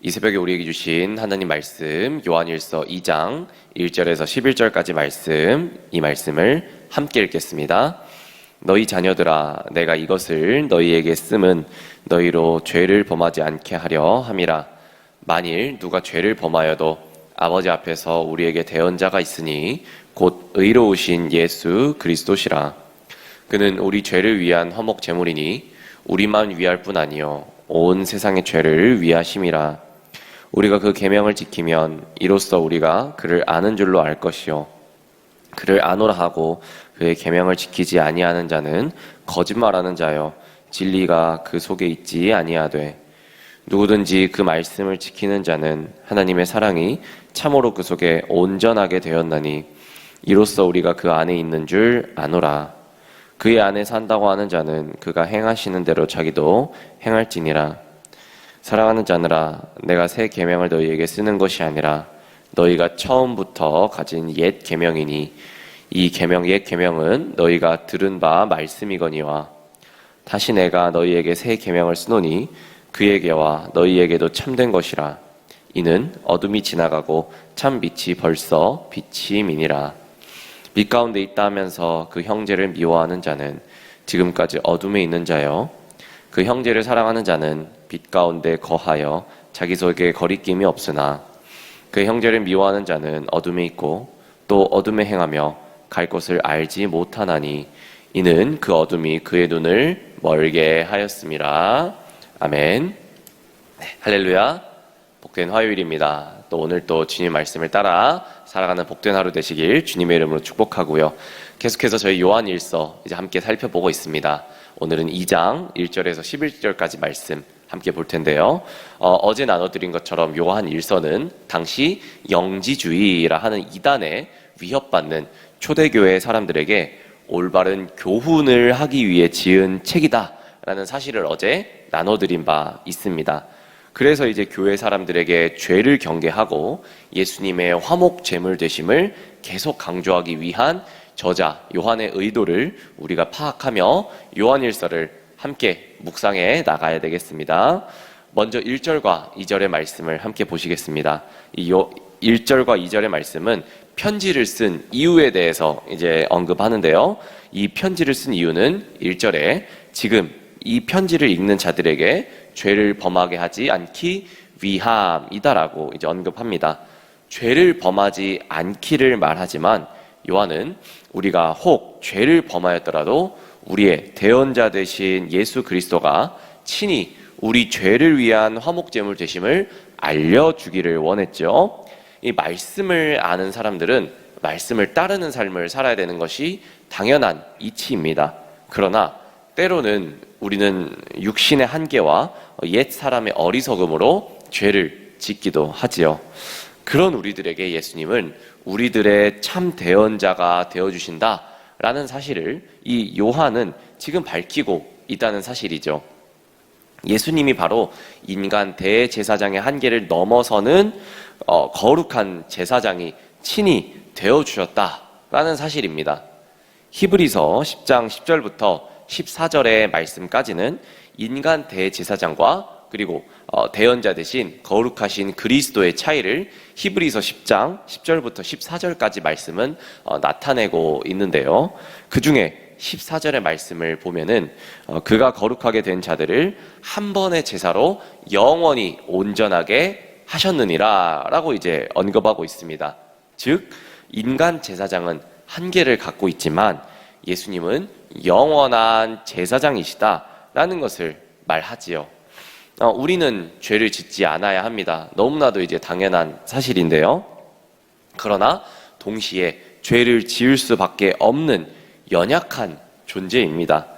이 새벽에 우리에게 주신 하나님 말씀 요한일서 2장 1절에서 11절까지 말씀, 이 말씀을 함께 읽겠습니다. 너희 자녀들아, 내가 이것을 너희에게 씀은 너희로 죄를 범하지 않게 하려 함이라. 만일 누가 죄를 범하여도 아버지 앞에서 우리에게 대언자가 있으니 곧 의로우신 예수 그리스도시라. 그는 우리 죄를 위한 화목 제물이니 우리만 위할 뿐 아니요 온 세상의 죄를 위하심이라. 우리가 그 계명을 지키면 이로써 우리가 그를 아는 줄로 알 것이요 그를 아노라 하고 그의 계명을 지키지 아니하는 자는 거짓말하는 자요 진리가 그 속에 있지 아니하되, 누구든지 그 말씀을 지키는 자는 하나님의 사랑이 참으로 그 속에 온전하게 되었나니 이로써 우리가 그 안에 있는 줄 아노라. 그의 안에 산다고 하는 자는 그가 행하시는 대로 자기도 행할지니라. 사랑하는 자들아, 내가 새 계명을 너희에게 쓰는 것이 아니라 너희가 처음부터 가진 옛 계명이니 이 계명 옛 계명은 너희가 들은 바 말씀이거니와, 다시 내가 너희에게 새 계명을 쓰노니 그에게와 너희에게도 참된 것이라. 이는 어둠이 지나가고 참 빛이 벌써 비치미니라. 빛 가운데 있다 하면서 그 형제를 미워하는 자는 지금까지 어둠에 있는 자요, 그 형제를 사랑하는 자는 빛 가운데 거하여 자기 속에 거리낌이 없으나, 그 형제를 미워하는 자는 어둠에 있고 또 어둠에 행하며 갈 곳을 알지 못하나니 이는 그 어둠이 그의 눈을 멀게 하였음이라. 아멘. 네, 할렐루야. 복된 화요일입니다. 또 오늘 또 주님 말씀을 따라 살아가는 복된 하루 되시길 주님의 이름으로 축복하고요. 계속해서 저희 요한일서 이제 함께 살펴보고 있습니다. 오늘은 2장 1절에서 11절까지 말씀 함께 볼 텐데요. 어제 나눠드린 것처럼 요한일서는 당시 영지주의라 하는 이단에 위협받는 초대교회 사람들에게 올바른 교훈을 하기 위해 지은 책이다 라는 사실을 어제 나눠드린 바 있습니다. 그래서 이제 교회 사람들에게 죄를 경계하고 예수님의 화목 제물 되심을 계속 강조하기 위한 저자 요한의 의도를 우리가 파악하며 요한일서를 함께 묵상해 나가야 되겠습니다. 먼저 1절과 2절의 말씀을 함께 보시겠습니다. 이 1절과 2절의 말씀은 편지를 쓴 이유에 대해서 이제 언급하는데요. 이 편지를 쓴 이유는 1절에 지금 이 편지를 읽는 자들에게 죄를 범하게 하지 않기 위함이다라고 이제 언급합니다. 죄를 범하지 않기를 말하지만 요한은 우리가 혹 죄를 범하였더라도 우리의 대언자 되신 예수 그리스도가 친히 우리 죄를 위한 화목제물 되심을 알려주기를 원했죠. 이 말씀을 아는 사람들은 말씀을 따르는 삶을 살아야 되는 것이 당연한 이치입니다. 그러나 때로는 우리는 육신의 한계와 옛 사람의 어리석음으로 죄를 짓기도 하지요. 그런 우리들에게 예수님은 우리들의 참 대언자가 되어주신다라는 사실을 이 요한은 지금 밝히고 있다는 사실이죠. 예수님이 바로 인간 대제사장의 한계를 넘어서는 거룩한 제사장이 친히 되어주셨다라는 사실입니다. 히브리서 10장 10절부터 14절의 말씀까지는 인간 대제사장과 그리고 대언자 대신 거룩하신 그리스도의 차이를 히브리서 10장 10절부터 14절까지 말씀은 나타내고 있는데요. 그 중에 14절의 말씀을 보면은 그가 거룩하게 된 자들을 한 번의 제사로 영원히 온전하게 하셨느니라 라고 이제 언급하고 있습니다. 즉 인간 제사장은 한계를 갖고 있지만 예수님은 영원한 제사장이시다 라는 것을 말하지요. 우리는 죄를 짓지 않아야 합니다. 너무나도 이제 당연한 사실인데요. 그러나 동시에 죄를 지을 수밖에 없는 연약한 존재입니다.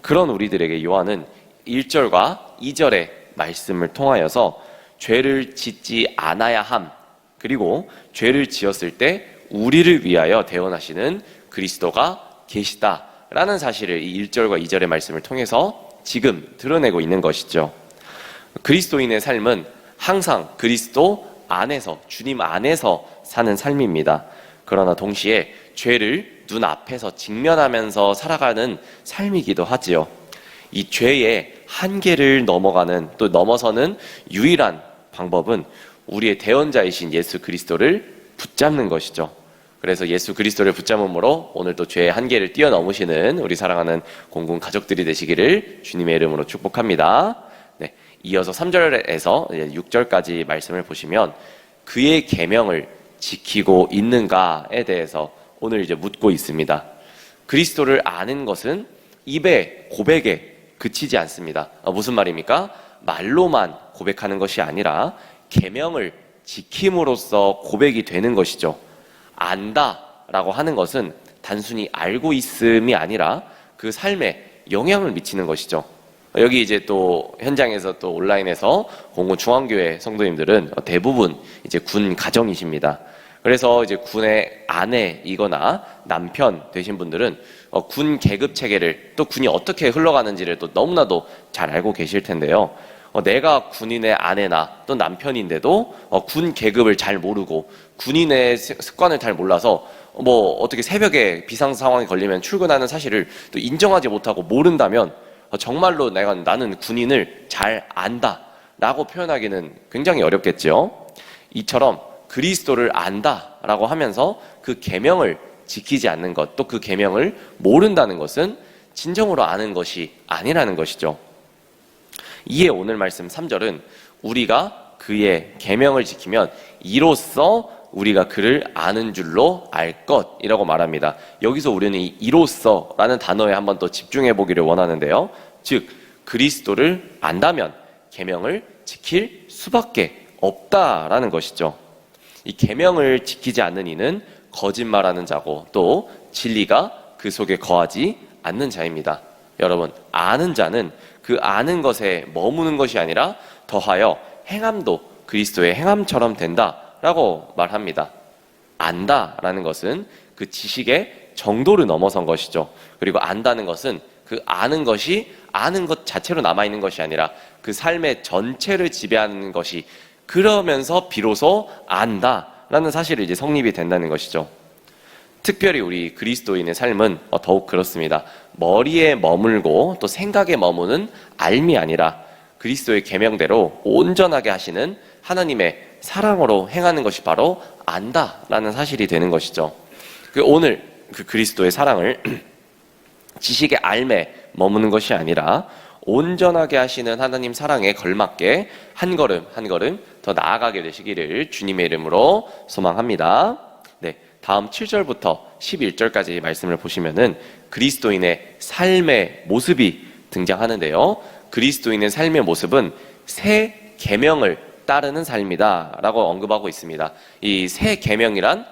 그런 우리들에게 요한은 1절과 2절의 말씀을 통하여서 죄를 짓지 않아야 함, 그리고 죄를 지었을 때 우리를 위하여 대언하시는 그리스도가 계시다라는 사실을 이 1절과 2절의 말씀을 통해서 지금 드러내고 있는 것이죠. 그리스도인의 삶은 항상 그리스도 안에서, 주님 안에서 사는 삶입니다. 그러나 동시에 죄를 눈앞에서 직면하면서 살아가는 삶이기도 하지요. 이 죄의 한계를 넘어가는, 또 넘어서는 유일한 방법은 우리의 대언자이신 예수 그리스도를 붙잡는 것이죠. 그래서 예수 그리스도를 붙잡음으로 오늘 또 죄의 한계를 뛰어넘으시는 우리 사랑하는 공군 가족들이 되시기를 주님의 이름으로 축복합니다. 네, 이어서 3절에서 6절까지 말씀을 보시면 그의 계명을 지키고 있는가에 대해서 오늘 이제 묻고 있습니다. 그리스도를 아는 것은 입의 고백에 그치지 않습니다. 무슨 말입니까? 말로만 고백하는 것이 아니라 계명을 지킴으로써 고백이 되는 것이죠. 안다라고 하는 것은 단순히 알고 있음이 아니라 그 삶에 영향을 미치는 것이죠. 여기 이제 또 현장에서 또 온라인에서 공군 중앙교회 성도님들은 대부분 이제 군 가정이십니다. 그래서 이제 군의 아내이거나 남편 되신 분들은 군 계급 체계를 또 군이 어떻게 흘러가는지를 또 너무나도 잘 알고 계실 텐데요. 내가 군인의 아내나 또 남편인데도 군 계급을 잘 모르고 군인의 습관을 잘 몰라서 어떻게 새벽에 비상 상황이 걸리면 출근하는 사실을 또 인정하지 못하고 모른다면 정말로 나는 군인을 잘 안다 라고 표현하기는 굉장히 어렵겠죠. 이처럼 그리스도를 안다 라고 하면서 그 계명을 지키지 않는 것, 또 그 계명을 모른다는 것은 진정으로 아는 것이 아니라는 것이죠. 이에 오늘 말씀 3절은 우리가 그의 계명을 지키면 이로써 우리가 그를 아는 줄로 알 것이라고 말합니다. 여기서 우리는 이 이로써라는 단어에 한번 더 집중해 보기를 원하는데요. 즉 그리스도를 안다면 계명을 지킬 수밖에 없다라는 것이죠. 이 계명을 지키지 않는 이는 거짓말하는 자고 또 진리가 그 속에 거하지 않는 자입니다. 여러분, 아는 자는 그 아는 것에 머무는 것이 아니라 더하여 행함도 그리스도의 행함처럼 된다라고 말합니다. 안다라는 것은 그 지식의 정도를 넘어선 것이죠. 그리고 안다는 것은 그 아는 것이 아는 것 자체로 남아있는 것이 아니라 그 삶의 전체를 지배하는 것이, 그러면서 비로소 안다라는 사실이 이제 성립이 된다는 것이죠. 특별히 우리 그리스도인의 삶은 더욱 그렇습니다. 머리에 머물고 또 생각에 머무는 알미 아니라 그리스도의 계명대로 온전하게 하시는 하나님의 사랑으로 행하는 것이 바로 안다라는 사실이 되는 것이죠. 오늘 그 그리스도의 사랑을 지식의 알매 머무는 것이 아니라 온전하게 하시는 하나님 사랑에 걸맞게 한 걸음 한 걸음 더 나아가게 되시기를 주님의 이름으로 소망합니다. 네, 다음 7절부터 11절까지 말씀을 보시면은 그리스도인의 삶의 모습이 등장하는데요. 그리스도인의 삶의 모습은 새 계명을 따르는 삶이다 라고 언급하고 있습니다. 이 새 계명이란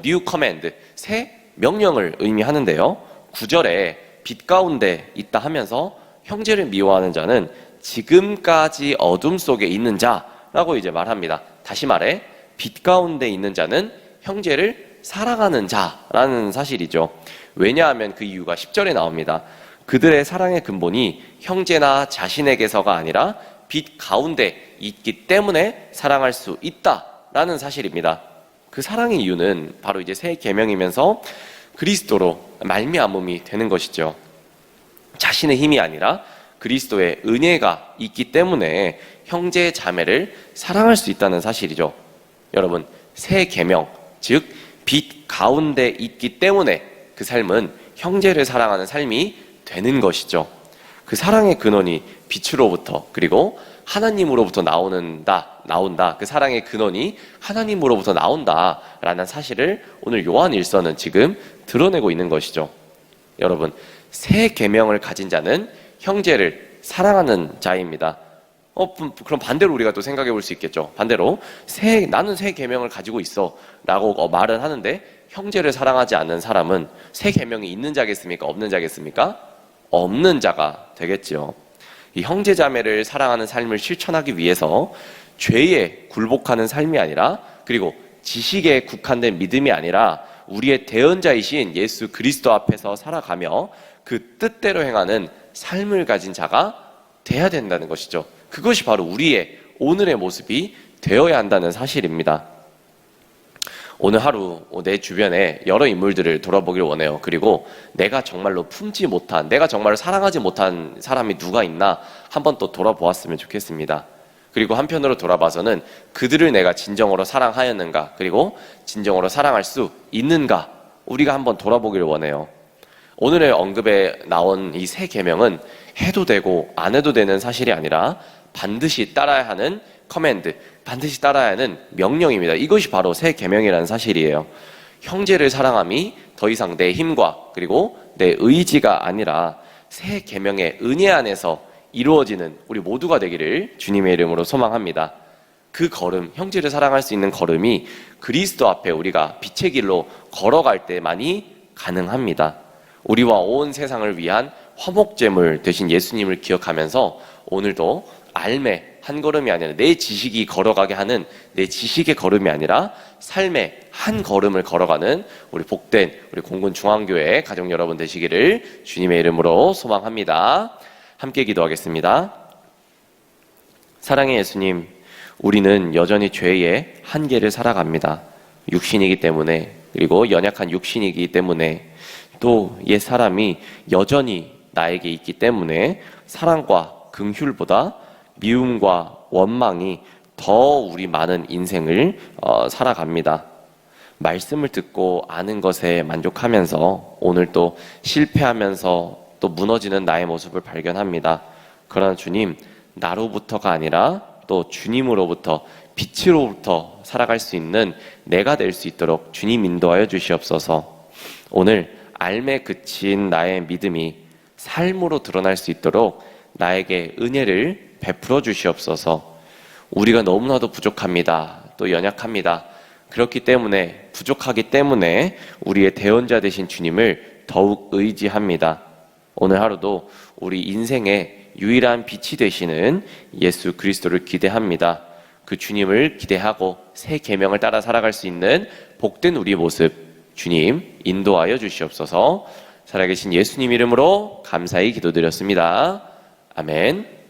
new command, 새 명령을 의미하는데요. 9절에 빛 가운데 있다 하면서 형제를 미워하는 자는 지금까지 어둠 속에 있는 자라고 이제 말합니다. 다시 말해 빛 가운데 있는 자는 형제를 사랑하는 자라는 사실이죠. 왜냐하면 그 이유가 10절에 나옵니다. 그들의 사랑의 근본이 형제나 자신에게서가 아니라 빛 가운데 있기 때문에 사랑할 수 있다라는 사실입니다. 그 사랑의 이유는 바로 이제 새 계명이면서 그리스도로 말미암음이 되는 것이죠. 자신의 힘이 아니라 그리스도의 은혜가 있기 때문에 형제 자매를 사랑할 수 있다는 사실이죠. 여러분, 새 계명, 즉 빛 가운데 있기 때문에 그 삶은 형제를 사랑하는 삶이 되는 것이죠. 그 사랑의 근원이 빛으로부터 그리고 하나님으로부터 나온다. 그 사랑의 근원이 하나님으로부터 나온다라는 사실을 오늘 요한일서는 지금 드러내고 있는 것이죠. 여러분, 새 계명을 가진 자는 형제를 사랑하는 자입니다. 그럼 반대로 우리가 또 생각해 볼 수 있겠죠. 반대로 나는 새 계명을 가지고 있어 라고 말은 하는데 형제를 사랑하지 않는 사람은 새 계명이 있는 자겠습니까? 없는 자겠습니까? 없는 자가 되겠죠. 이 형제 자매를 사랑하는 삶을 실천하기 위해서 죄에 굴복하는 삶이 아니라, 그리고 지식에 국한된 믿음이 아니라 우리의 대언자이신 예수 그리스도 앞에서 살아가며 그 뜻대로 행하는 삶을 가진 자가 돼야 된다는 것이죠. 그것이 바로 우리의 오늘의 모습이 되어야 한다는 사실입니다. 오늘 하루 내 주변에 여러 인물들을 돌아보길 원해요. 그리고 내가 정말로 품지 못한, 내가 정말로 사랑하지 못한 사람이 누가 있나 한번 또 돌아보았으면 좋겠습니다. 그리고 한편으로 돌아봐서는 그들을 내가 진정으로 사랑하였는가, 그리고 진정으로 사랑할 수 있는가, 우리가 한번 돌아보기를 원해요. 오늘의 언급에 나온 이 세 계명은 해도 되고 안 해도 되는 사실이 아니라 반드시 따라야 하는 커맨드, 반드시 따라야 하는 명령입니다. 이것이 바로 세 계명이라는 사실이에요. 형제를 사랑함이 더 이상 내 힘과 그리고 내 의지가 아니라 세 계명의 은혜 안에서 이루어지는 우리 모두가 되기를 주님의 이름으로 소망합니다. 그 걸음, 형제를 사랑할 수 있는 걸음이 그리스도 앞에 우리가 빛의 길로 걸어갈 때만이 가능합니다. 우리와 온 세상을 위한 화목제물 되신 예수님을 기억하면서 오늘도 알매 한 걸음이 아니라 내 지식이 걸어가게 하는 내 지식의 걸음이 아니라 삶의 한 걸음을 걸어가는 우리 복된 우리 공군중앙교회 가족 여러분 되시기를 주님의 이름으로 소망합니다. 함께 기도하겠습니다. 사랑의 예수님, 우리는 여전히 죄의 한계를 살아갑니다. 육신이기 때문에, 그리고 연약한 육신이기 때문에, 또 옛 사람이 여전히 나에게 있기 때문에 사랑과 긍휼보다 미움과 원망이 더 우리 많은 인생을 살아갑니다. 말씀을 듣고 아는 것에 만족하면서 오늘 또 실패하면서 또 무너지는 나의 모습을 발견합니다. 그러나 주님, 나로부터가 아니라 또 주님으로부터, 빛으로부터 살아갈 수 있는 내가 될 수 있도록 주님 인도하여 주시옵소서. 오늘 알매 그친 나의 믿음이 삶으로 드러날 수 있도록 나에게 은혜를 베풀어 주시옵소서. 우리가 너무나도 부족합니다. 또 연약합니다. 그렇기 때문에, 부족하기 때문에 우리의 대언자 되신 주님을 더욱 의지합니다. 오늘 하루도 우리 인생의 유일한 빛이 되시는 예수 그리스도를 기대합니다. 그 주님을 기대하고 새 계명을 따라 살아갈 수 있는 복된 우리 모습 주님 인도하여 주시옵소서. 살아계신 예수님 이름으로 감사히 기도드렸습니다. 아멘.